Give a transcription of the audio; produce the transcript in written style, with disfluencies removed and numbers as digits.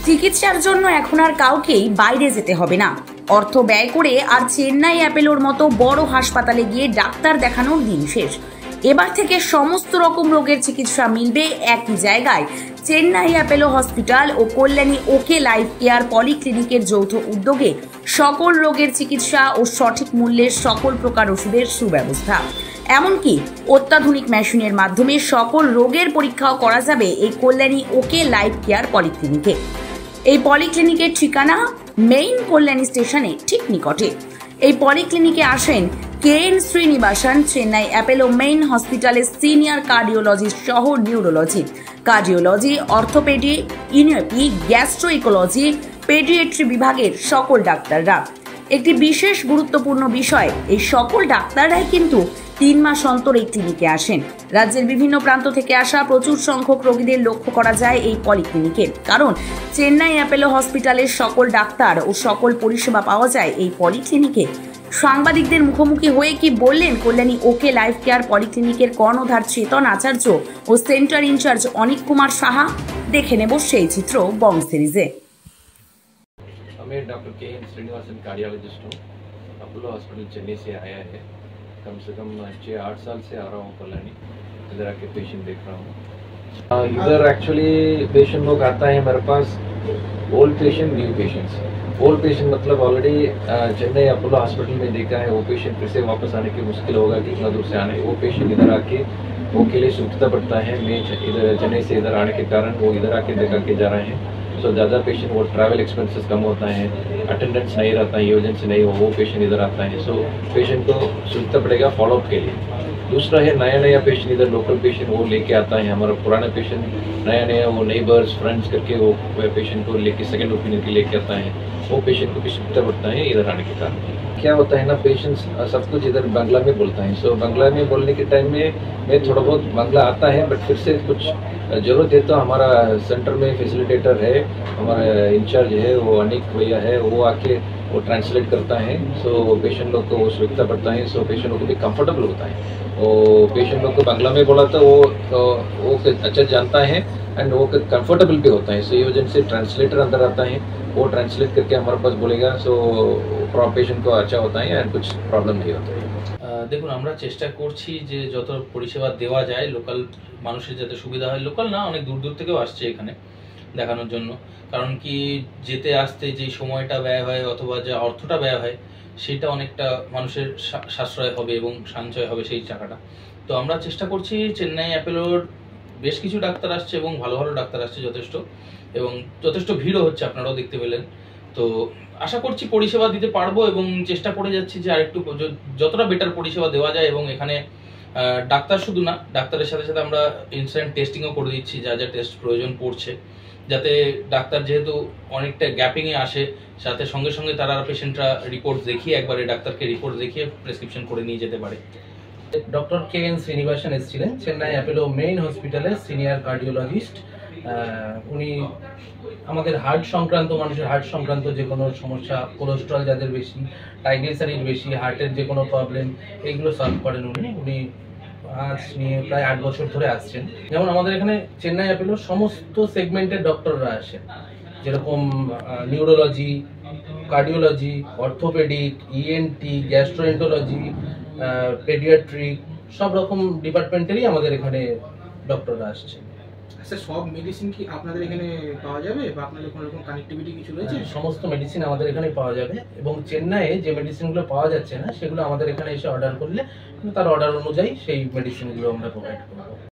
চিকিৎসার জন্য এখন আর কাউকেই বাইরে যেতে হবে না। অর্থ ব্যয় করে আর চেন্নাই অ্যাপেলোর মতো বড় হাসপাতালে গিয়ে ডাক্তার দেখানোর দিন শেষ। এবার থেকে সমস্ত রকম রোগের চিকিৎসা মিলবে একই জায়গায়। চেন্নাই অ্যাপেলো হসপিটাল ও কল্যাণী ওকে লাইফ কেয়ার পলিক্লিনিকের যৌথ উদ্যোগে সকল রোগের চিকিৎসা ও সঠিক মূল্যের সকল প্রকার ওষুধের সুব্যবস্থা, এমনকি অত্যাধুনিক মেশিনের মাধ্যমে সকল রোগের পরীক্ষাও করা যাবে এই কল্যাণী ওকে লাইফ কেয়ার পলিক্লিনিকে। এই পলিক্লিনিকের ঠিকানা মেইন কল্যাণী স্টেশনে ঠিক নিকটে। এই পলিক্লিনিকে আসেন KN Srinivasan, Chennai Apollo main হসপিটালের সিনিয়র কার্ডিওলজিস্ট সহ নিউরোলজি, কার্ডিওলজি, অর্থোপেডি, ইউনিওপ্যাথি, গ্যাস্ট্রোইকোলজি, পেডিয়াট্রি বিভাগের সকল ডাক্তাররা। একটি বিশেষ গুরুত্বপূর্ণ বিষয়, এই সকল ডাক্তাররাই কিন্তু 3 মাস অন্তর এই ক্লিনিকে আসেন। রাজ্যের বিভিন্ন প্রান্ত থেকে আসা প্রচুর সংখ্যক রোগীদের লক্ষ্য করা যায় এই পলিক্লিনিকে, কারণ চেন্নাই অ্যাপেলো হসপিটালের সকল ডাক্তার ও সকল পরিষেবা পাওয়া যায় এই পলিক্লিনিকে। সাংবাদিকদের মুখোমুখি হয়ে কি বললেন কল্যাণী ওকে লাইফ কেয়ার পলিক্লিনিকের কর্ণধার চেতন আচার্য ও সেন্টার ইনচার্জ অনিক কুमार সাহা, দেখে নেব সেই চিত্র বং সিরিজে। मैं डॉक्टर के.एन. श्रीनिवासन कार्डियोलॉजिस्ट हूँ। अपोलो हॉस्पिटल चेन्नई से आया है। कम से कम 6-8 साल से आ रहा हूँ कल्याणी, इधर आके पेशेंट देख रहा हूँ। इधर एक्चुअली पेशेंट लोग आता है मेरे पास, old patient, new patients. Old patient मतलब ऑलरेडी चेन्नई अपोलो हॉस्पिटल में देखा है, वो पेशेंट फिर से वापस आने की मुश्किल होगा कि इतना दूर से आने, वो पेशेंट इधर आके वो के लिए सुविधा पड़ता है। मैं इधर चेन्नई से इधर आने के कारण वो इधर आके देखा के जा रहे हैं। सो ज़्यादा पेशेंट वो ट्रैवल एक्सपेंसेस कम होता है, अटेंडेंस नहीं रहता है, इमरजेंसी नहीं हो, वो पेशेंट इधर आता है। सो पेशेंट को सुविधा पड़ेगा फॉलोअप के लिए। दूसरा है नया पेशेंट, इधर लोकल पेशेंट वो लेके आता है। हमारा पुराना पेशेंट नया वो नेबर्स फ्रेंड्स करके वो पेशेंट को लेके सेकंड ओपिनियन के लेके आता है। वो पेशेंट को भी सुविधा पड़ता है इधर आने के कारण। क्या होता है ना, पेशेंट्स सब कुछ इधर बांग्ला में बोलता है। सो बांग्ला में बोलने के टाइम में मैं थोड़ा बहुत बांग्ला आता है, बट फिर से कुछ जरूरत है तो हमारा सेंटर में फैसिलिटेटर है, हमारा इंचार्ज है वो अनिक भैया है, वो आके वो ट्रांसलेट करता है। सो पेशेंट लोग को वो सुविधा पड़ता है। सो पेशेंट लोग को भी कंफर्टेबल होता है। वो पेशेंट लोग को बांग्ला में बोला तो वो अच्छा जानता है एंड वो कंफर्टेबल भी होता है। सो ये वजह से ट्रांसलेटर अंदर आता है, वो ट्रांसलेट करके हमारे पास बोलेगा। सो पेशेंट को अच्छा होता है एंड कुछ प्रॉब्लम नहीं होता है। দেখুন, আমরা চেষ্টা করছি যে যত পরিষেবা দেওয়া যায় লোকাল মানুষের যাতে সুবিধা হয়। লোকাল না, অনেক দূর দূর থেকেও আসছে এখানে দেখানোর জন্য। কারণ কি, যেতে আসতে যে সময়টা ব্যয় হয় অথবা যে অর্থটা ব্যয় হয় সেটা অনেকটা মানুষের সাশ্রয় হবে এবং সঞ্চয় হবে সেই টাকাটা। তো আমরা চেষ্টা করছি, চেন্নাই অ্যাপেলোর বেশ কিছু ডাক্তার আসছে এবং ভালো ভালো ডাক্তার আসছে যথেষ্ট, এবং যথেষ্ট ভিড়ও হচ্ছে, আপনারাও দেখতে পেলেন। তো আশা করছি পরিষেবা দিতে পারবো এবং চেষ্টা করে যাচ্ছি যে আরেকটু যতটা বেটার পরিষেবা দেওয়া যায়। এবং এখানে ডাক্তার শুধু না, ডাক্তারের সাথে সাথে আমরা ইনস্ট্যান্ট টেস্টিংও করে দিচ্ছি, যা যা টেস্ট প্রয়োজন পড়ছে, যাতে ডাক্তার যেহেতু অনেকটা গ্যাপিংয়ে আসে, সাথে সঙ্গে সঙ্গে তারা পেশেন্টরা রিপোর্ট দেখিয়ে একবারে ডাক্তারকে রিপোর্ট দেখিয়ে প্রেসক্রিপশন করে নিয়ে যেতে পারে। Doctor K N. শ্রীনিবাসন এসেছিলেন, চেন্নাই অ্যাপেলো মেইন হসপিটালের সিনিয়র কার্ডিওলজিস্ট। উনি আমাদের হার্ট সংক্রান্ত, মানুষের হার্ট সংক্রান্ত যে কোনো সমস্যা, কোলেস্ট্রল যাদের বেশি, ট্রাইগ্লিসারিড বেশি, হার্টের যে কোনো প্রবলেম, এইগুলো সলভ করেন উনি। আজ নিয়ে প্রায় 8 বছর ধরে আসছেন। যেমন আমাদের এখানে চেন্নাই অ্যাপেলো সমস্ত সেগমেন্টের ডক্টররা আসেন, যেরকম neurology, cardiology, orthopaedic, ENT, gastroenterology, paediatric, সব রকম ডিপার্টমেন্টেরই আমাদের এখানে ডক্টররা আসছে। আচ্ছা, সব মেডিসিন কি আপনাদের এখানে পাওয়া যাবে বা আপনাদের কোনো রকম কানেক্টিভিটি কিছু রয়েছে? সমস্ত মেডিসিন আমাদের এখানে পাওয়া যাবে, এবং চেন্নাইয়ে যে মেডিসিনগুলো পাওয়া যাচ্ছে না সেগুলো আমাদের এখানে এসে অর্ডার করলে তার অর্ডার অনুযায়ী সেই মেডিসিনগুলো আমরা প্রোভাইড করব।